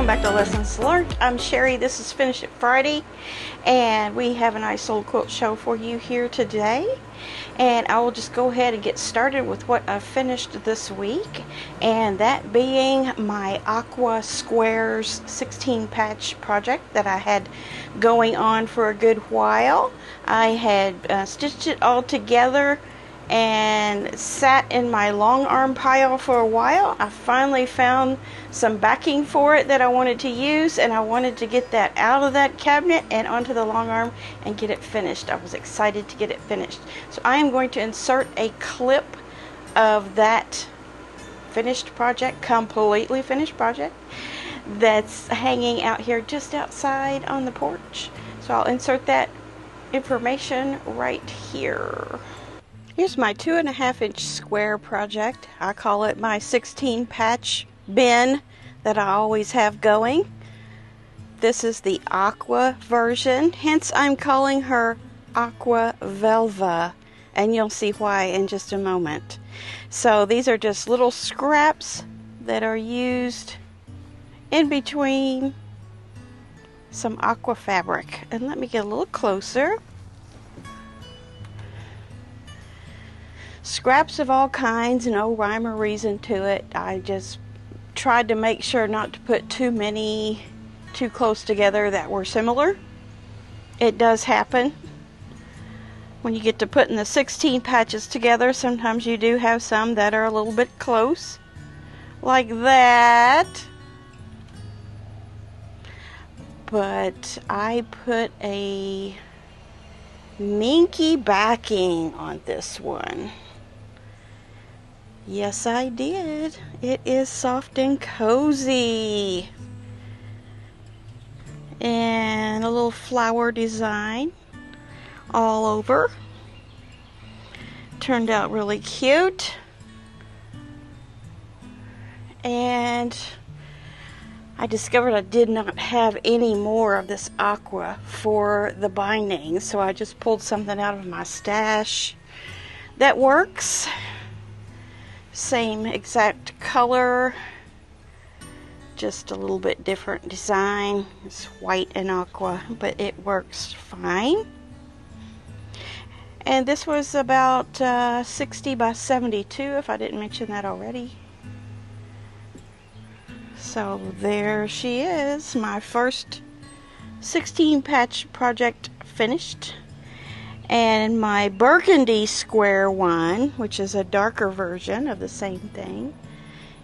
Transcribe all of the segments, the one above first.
back to Lessons Learned. I'm Sherry. This is Finish It Friday, and we have a nice little quilt show for you here today. And I will just go ahead and get started with what I finished this week, and that being my Aqua Squares 16 patch project that I had going on for a good while. I had stitched it all together and sat in my long arm pile for a while. I finally found some backing for it that I wanted to use, and I wanted to get that out of that cabinet and onto the long arm and get it finished. I was excited to get it finished. So I am going to insert a clip of that finished project, completely finished project, that's hanging out here just outside on the porch. So I'll insert that information right here. Here's my 2.5 inch square project. I call it my 16 patch bin that I always have going. This is the Aqua version, hence I'm calling her Aqua Velva, and you'll see why in just a moment. So these are just little scraps that are used in between some aqua fabric. And let me get a little closer. Scraps of all kinds, no rhyme or reason to it. I just tried to make sure not to put too many too close together that were similar. It does happen when you get to putting the 16 patches together. Sometimes you do have some that are a little bit close, like that. But I put a minky backing on this one. Yes, I did. It is soft and cozy. And a little flower design all over. Turned out really cute. And I discovered I did not have any more of this aqua for the binding, so I just pulled something out of my stash that works. Same exact color, just a little bit different design. It's white and aqua, but it works fine. And this was about 60 by 72, if I didn't mention that already. So there she is, my first 16 patch project finished. And my burgundy square one, which is a darker version of the same thing,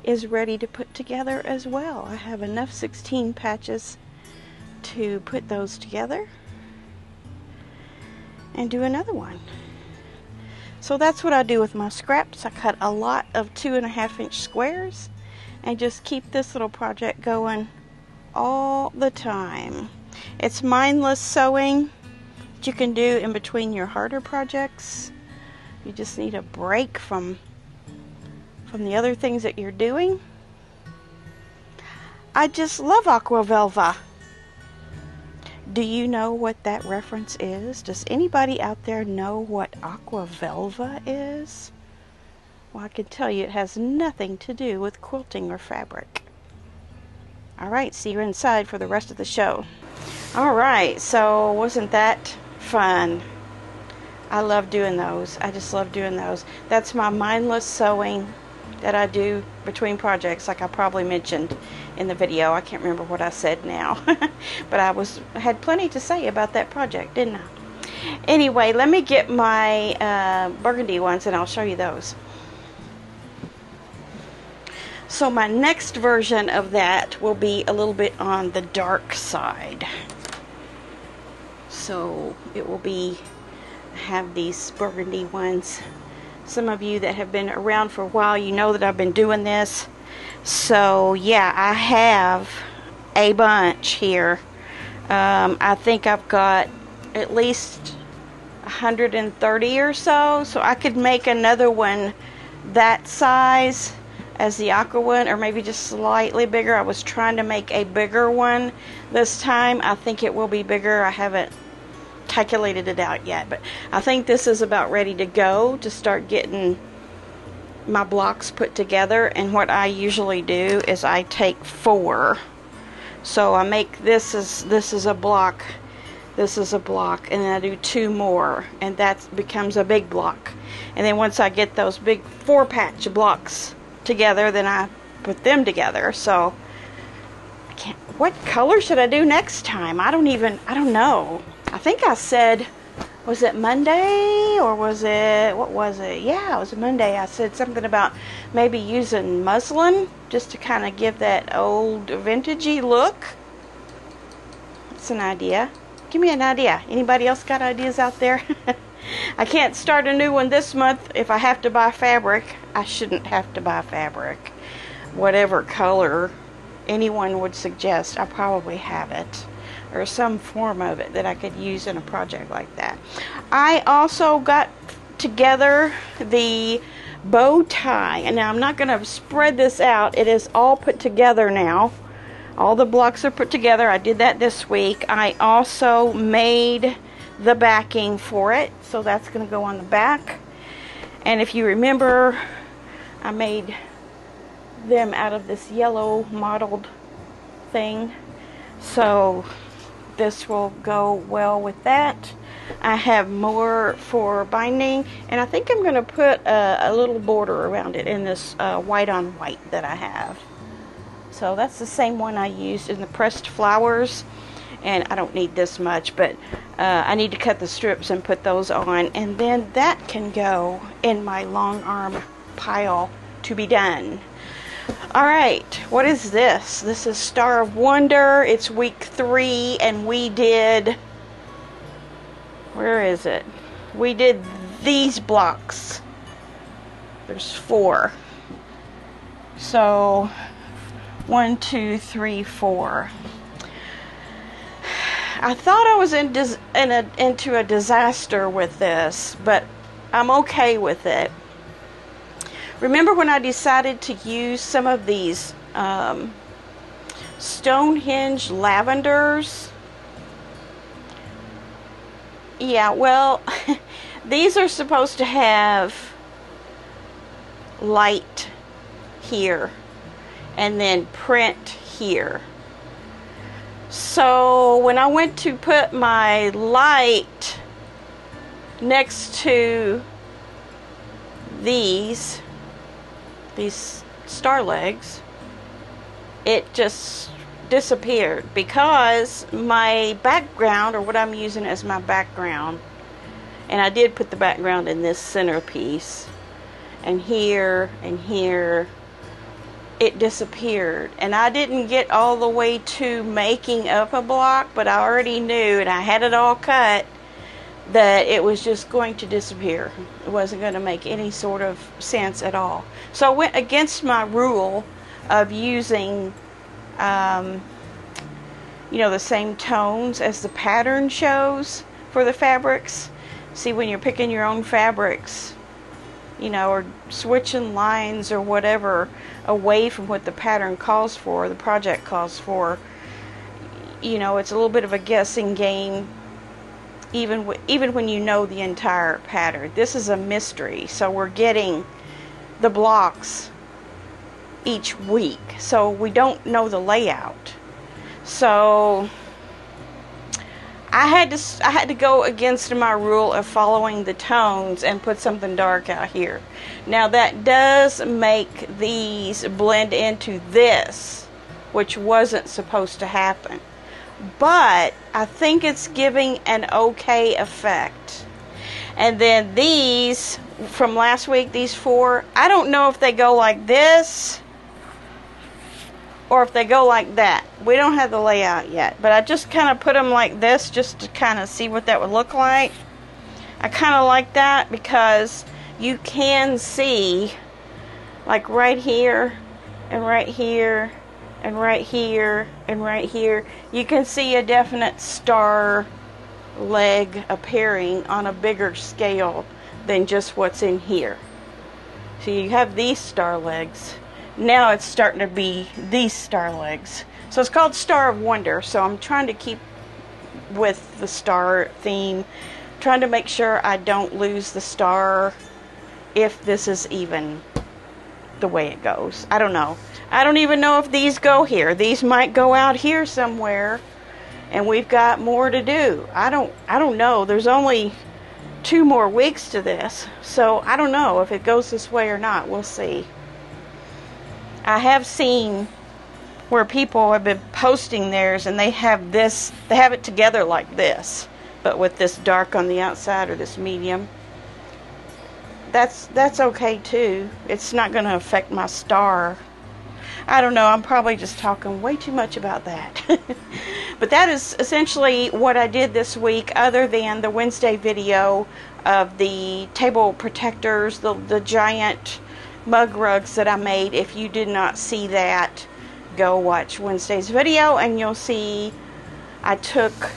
is ready to put together as well. I have enough 16 patches to put those together and do another one. So that's what I do with my scraps. I cut a lot of 2.5 inch squares and just keep this little project going all the time. It's mindless sewing you can do in between your harder projects. You just need a break from the other things that you're doing. I just love Aqua Velva. Do you know what that reference is? Does anybody out there know what Aqua Velva is? Well, I can tell you it has nothing to do with quilting or fabric. Alright, see you inside for the rest of the show. Alright, so wasn't that fun? I love doing those. I just love doing those. That's my mindless sewing that I do between projects, like I probably mentioned in the video. I can't remember what I said now. But I had plenty to say about that project, didn't I? Anyway, let me get my burgundy ones and I'll show you those. So my next version of that will be a little bit on the dark side. So it will have these burgundy ones. Some of you that have been around for a while, you know that I've been doing this. So yeah, I have a bunch here. I think I've got at least 130 or so. So I could make another one that size as the aqua one, or maybe just slightly bigger. I was trying to make a bigger one this time. I think it will be bigger. I haven't calculated it out yet, but I think this is about ready to go to start getting my blocks put together. And what I usually do is I take 4 So I make this is a block, this is a block, and then I do 2 more, and that becomes a big block. And then once I get those big 4-patch blocks together, then I put them together. So what color should I do next time? I don't know. I think I said, was it Monday or what was it? Yeah, it was Monday. I said something about maybe using muslin just to kind of give that old vintagey look. That's an idea. Give me an idea. Anybody else got ideas out there? I can't start a new one this month if I have to buy fabric. I shouldn't have to buy fabric. Whatever color anyone would suggest, I probably have it, or some form of it that I could use in a project like that. I also got together the bow tie, and now I'm not going to spread this out. It is all put together now. All the blocks are put together. I did that this week. I also made the backing for it, so that's going to go on the back. And if you remember, I made them out of this yellow mottled thing, so this will go well with that. I have more for binding, and I think I'm going to put a little border around it in this white on white that I have. So that's the same one I used in the pressed flowers, and I don't need this much, but I need to cut the strips and put those on, and then that can go in my long arm pile to be done. Alright, what is this? This is Star of Wonder. It's week 3, and we did, where is it? We did these blocks. There's 4. So 1, 2, 3, 4. I thought I was into a disaster with this, but I'm okay with it. Remember when I decided to use some of these Stonehenge lavenders? Yeah, well, these are supposed to have light here and then print here. So when I went to put my light next to these star legs, it just disappeared because my background, or what I'm using as my background, and I did put the background in this centerpiece, and here, it disappeared. And I didn't get all the way to making up a block, but I already knew, and I had it all cut, that it was just going to disappear. It wasn't going to make any sort of sense at all. So I went against my rule of using the same tones as the pattern shows for the fabrics. See, when you're picking your own fabrics, or switching lines or whatever away from what the pattern calls for, the project calls for, it's a little bit of a guessing game, even when you know the entire pattern. This is a mystery, so we're getting the blocks each week, so we don't know the layout. So I had to go against my rule of following the tones and put something dark out here. Now that does make these blend into this, which wasn't supposed to happen, but I think it's giving an okay effect. And then these from last week, these 4, I don't know if they go like this or if they go like that. We don't have the layout yet, but I just kind of put them like this just to kind of see what that would look like. I kind of like that because you can see, like right here and right here and right here and right here, you can see a definite star leg appearing on a bigger scale than just what's in here. So you have these star legs. Now it's starting to be these star legs. So it's called Star of Wonder. So I'm trying to keep with the star theme, trying to make sure I don't lose the star if this is even the way it goes. I don't know. I don't even know if these go here. These might go out here somewhere, and we've got more to do. I don't know. There's only 2 more weeks to this, so I don't know if it goes this way or not. We'll see. I have seen where people have been posting theirs, and they have it together like this, but with this dark on the outside or this medium. That's okay too. It's not going to affect my star. I don't know. I'm probably just talking way too much about that. But that is essentially what I did this week, other than the Wednesday video of the table protectors, the giant mug rugs that I made. If you did not see that, go watch Wednesday's video and you'll see I took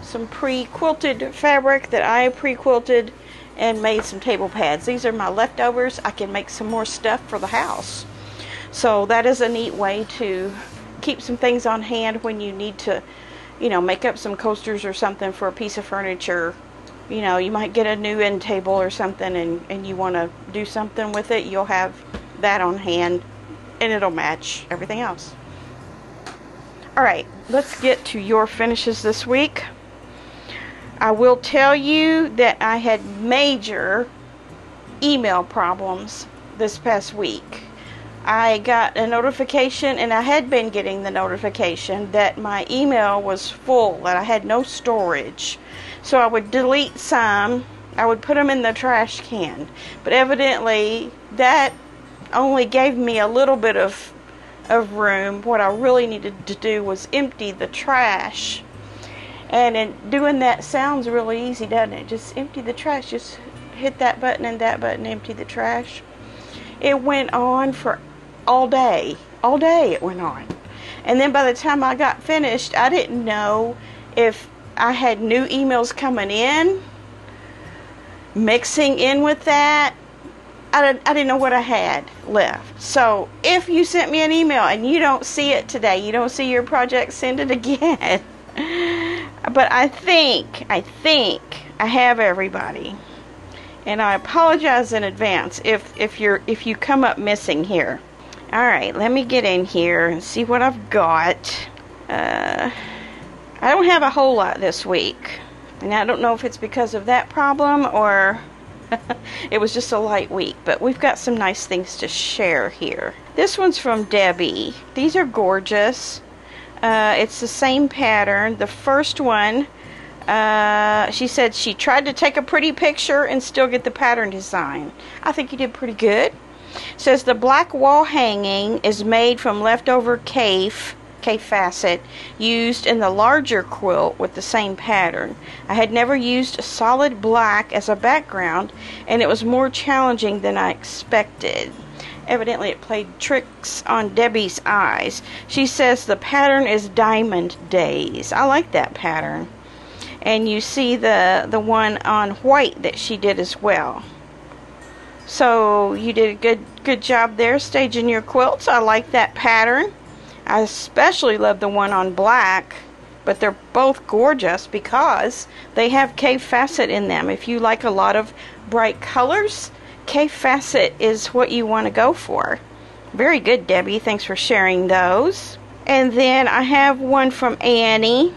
some pre-quilted fabric that I pre-quilted and made some table pads. These are my leftovers. I can make some more stuff for the house. So that is a neat way to keep some things on hand when you need to, make up some coasters or something for a piece of furniture. You might get a new end table or something and you want to do something with it. You'll have that on hand and it'll match everything else. Alright, let's get to your finishes this week. I will tell you that I had major email problems this past week. I got a notification, and I had been getting the notification that my email was full, that I had no storage. So I would delete some, I would put them in the trash can. But evidently that only gave me a little bit of room. What I really needed to do was empty the trash. And in doing that sounds really easy, doesn't it? Just empty the trash. Just hit that button and that button, empty the trash. It went on for all day. All day it went on. And then by the time I got finished, I didn't know if I had new emails coming in, mixing in with that. I didn't know what I had left. So if you sent me an email and you don't see it today, you don't see your project, send it again. But I think I have everybody, and I apologize in advance if you come up missing here. All right, let me get in here and see what I've got. I don't have a whole lot this week, and I don't know if it's because of that problem or it was just a light week, but we've got some nice things to share here. This one's from Debbie. These are gorgeous. It's the same pattern. The first one, she said she tried to take a pretty picture and still get the pattern design. I think you did pretty good. It says the black wall hanging is made from leftover cave facet used in the larger quilt with the same pattern. I had never used solid black as a background, and it was more challenging than I expected. Evidently it played tricks on Debbie's eyes. She says the pattern is Diamond Days. I like that pattern. And you see the one on white that she did as well. So you did a good job there staging your quilts. I like that pattern. I especially love the one on black, but they're both gorgeous because they have cave facet in them. If you like a lot of bright colors, cave facet is what you want to go for. Very good, Debbie. Thanks for sharing those. And then I have one from Annie.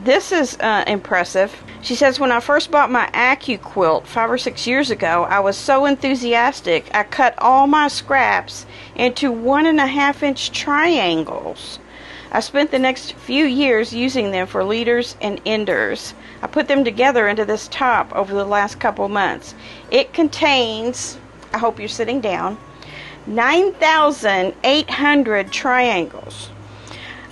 This is impressive. She says, when I first bought my Aqua quilt 5 or 6 years ago, I was so enthusiastic I cut all my scraps into 1.5-inch triangles. I spent the next few years using them for leaders and enders. I put them together into this top over the last couple months. It contains, I hope you're sitting down, 9,800 triangles.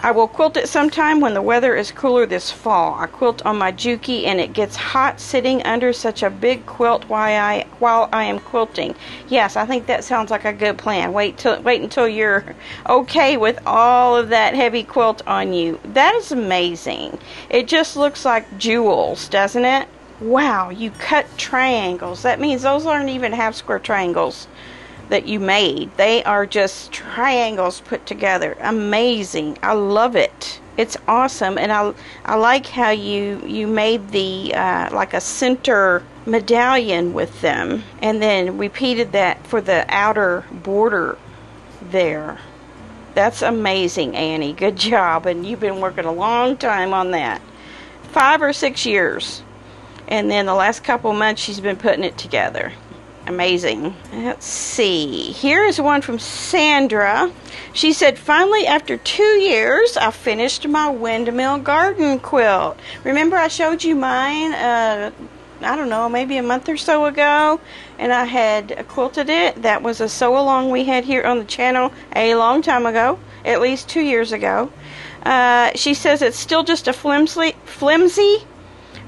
I will quilt it sometime when the weather is cooler this fall. I quilt on my Juki and it gets hot sitting under such a big quilt while I am quilting. Yes, I think that sounds like a good plan. Wait until you're okay with all of that heavy quilt on you. That is amazing. It just looks like jewels, doesn't it? Wow, you cut triangles. That means those aren't even half square triangles that you made. They are just triangles put together. Amazing. I love it. It's awesome, and I like how you made the like a center medallion with them, and then repeated that for the outer border there. That's amazing, Annie. Good job, and you've been working a long time on that. 5 or 6 years, and then the last couple months she's been putting it together. Amazing. Let's see. Here is one from Sandra. She said, finally, after 2 years, I finished my windmill garden quilt. Remember I showed you mine, I don't know, maybe a month or so ago, and I had quilted it. That was a sew-along we had here on the channel a long time ago, at least 2 years ago. She says it's still just a flimsy,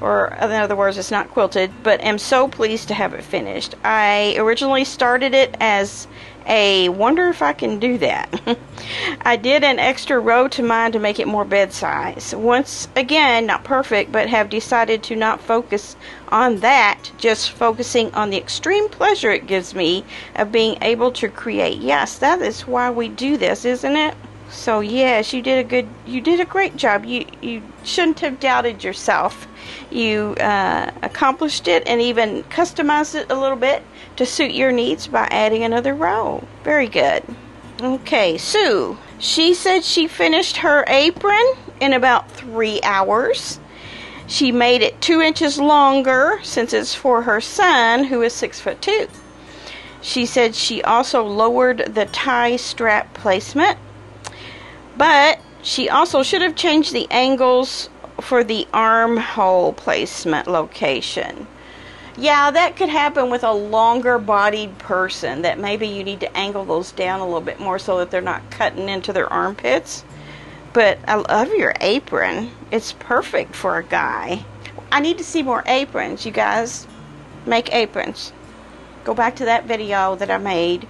or in other words, it's not quilted, but am so pleased to have it finished. I originally started it as a wonder if I can do that. I did an extra row to mine to make it more bed size. Once again, not perfect, but have decided to not focus on that, just focusing on the extreme pleasure it gives me of being able to create. Yes, that is why we do this, isn't it? So yes, you did a great job. You shouldn't have doubted yourself. You accomplished it and even customized it a little bit to suit your needs by adding another row. Very good. Okay, Sue. She said she finished her apron in about 3 hours. She made it 2 inches longer since it's for her son, who is 6'2". She said she also lowered the tie strap placement, but she also should have changed the angles for the armhole placement location. Yeah, that could happen with a longer bodied person, that maybe you need to angle those down a little bit more so that they're not cutting into their armpits. But I love your apron. It's perfect for a guy. I need to see more aprons, you guys. Make aprons. Go back to that video that I made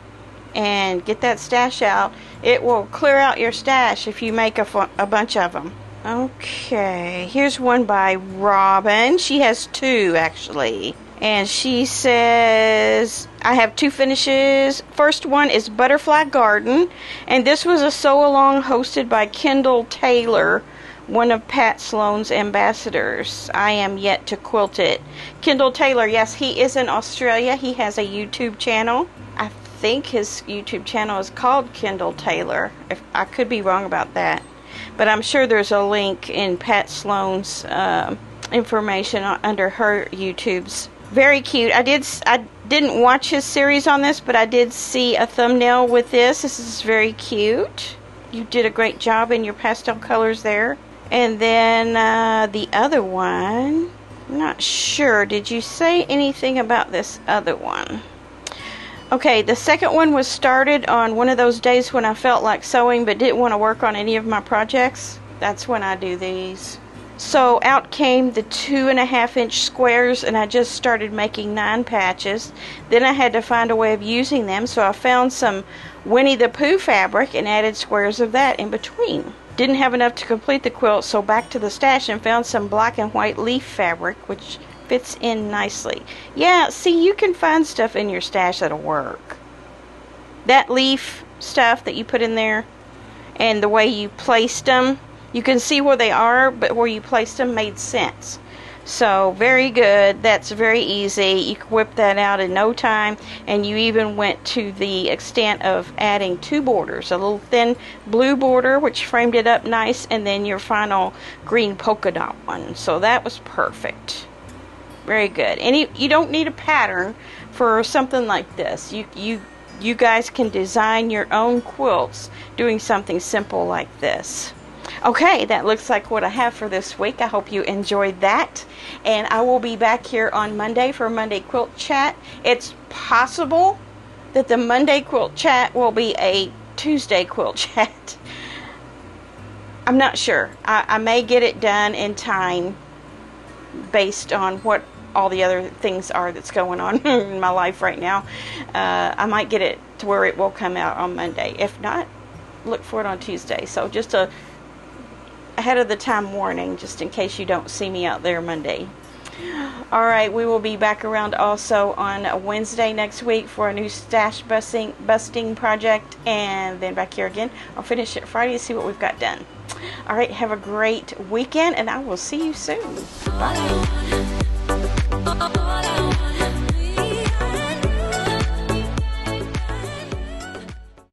and get that stash out. It will clear out your stash if you make a bunch of them. Okay, here's one by Robin. She has 2 actually. And she says, I have 2 finishes. First one is Butterfly Garden. And this was a sew-along hosted by Kendall Taylor, one of Pat Sloan's ambassadors. I am yet to quilt it. Kendall Taylor, yes, he is in Australia. He has a YouTube channel. I think his YouTube channel is called Kendall Taylor. I could be wrong about that. But I'm sure there's a link in Pat Sloan's information under her YouTube's. Very cute. I didn't watch his series on this, but I did see a thumbnail with this. This is very cute. You did a great job in your pastel colors there. And then the other one, I'm not sure. Did you say anything about this other one? Okay, the second one was started on one of those days when I felt like sewing but didn't want to work on any of my projects. That's when I do these. So out came the 2.5-inch squares, and I just started making 9 patches. Then I had to find a way of using them, so I found some Winnie the Pooh fabric and added squares of that in between. Didn't have enough to complete the quilt, so back to the stash and found some black and white leaf fabric, which fits in nicely. Yeah, see, you can find stuff in your stash that'll work. That leaf stuff that you put in there and the way you placed them, you can see where they are, but where you placed them made sense. So very good. That's very easy. You can whip that out in no time, and you even went to the extent of adding 2 borders, a little thin blue border which framed it up nice, and then your final green polka dot one. So that was perfect. Very good. And you don't need a pattern for something like this. You guys can design your own quilts doing something simple like this. Okay, that looks like what I have for this week. I hope you enjoyed that. And I will be back here on Monday for Monday Quilt Chat. It's possible that the Monday Quilt Chat will be a Tuesday Quilt Chat. I'm not sure. I may get it done in time based on what all the other things are that's going on in my life right now. I might get it to where it will come out on Monday. If not, look for it on Tuesday. So just a ahead of the time warning, just in case you don't see me out there Monday. Alright, we will be back around also on Wednesday next week for a new stash busting project, and then back here again. I'll finish it Friday to see what we've got done. All right, have a great weekend, and I will see you soon. Bye.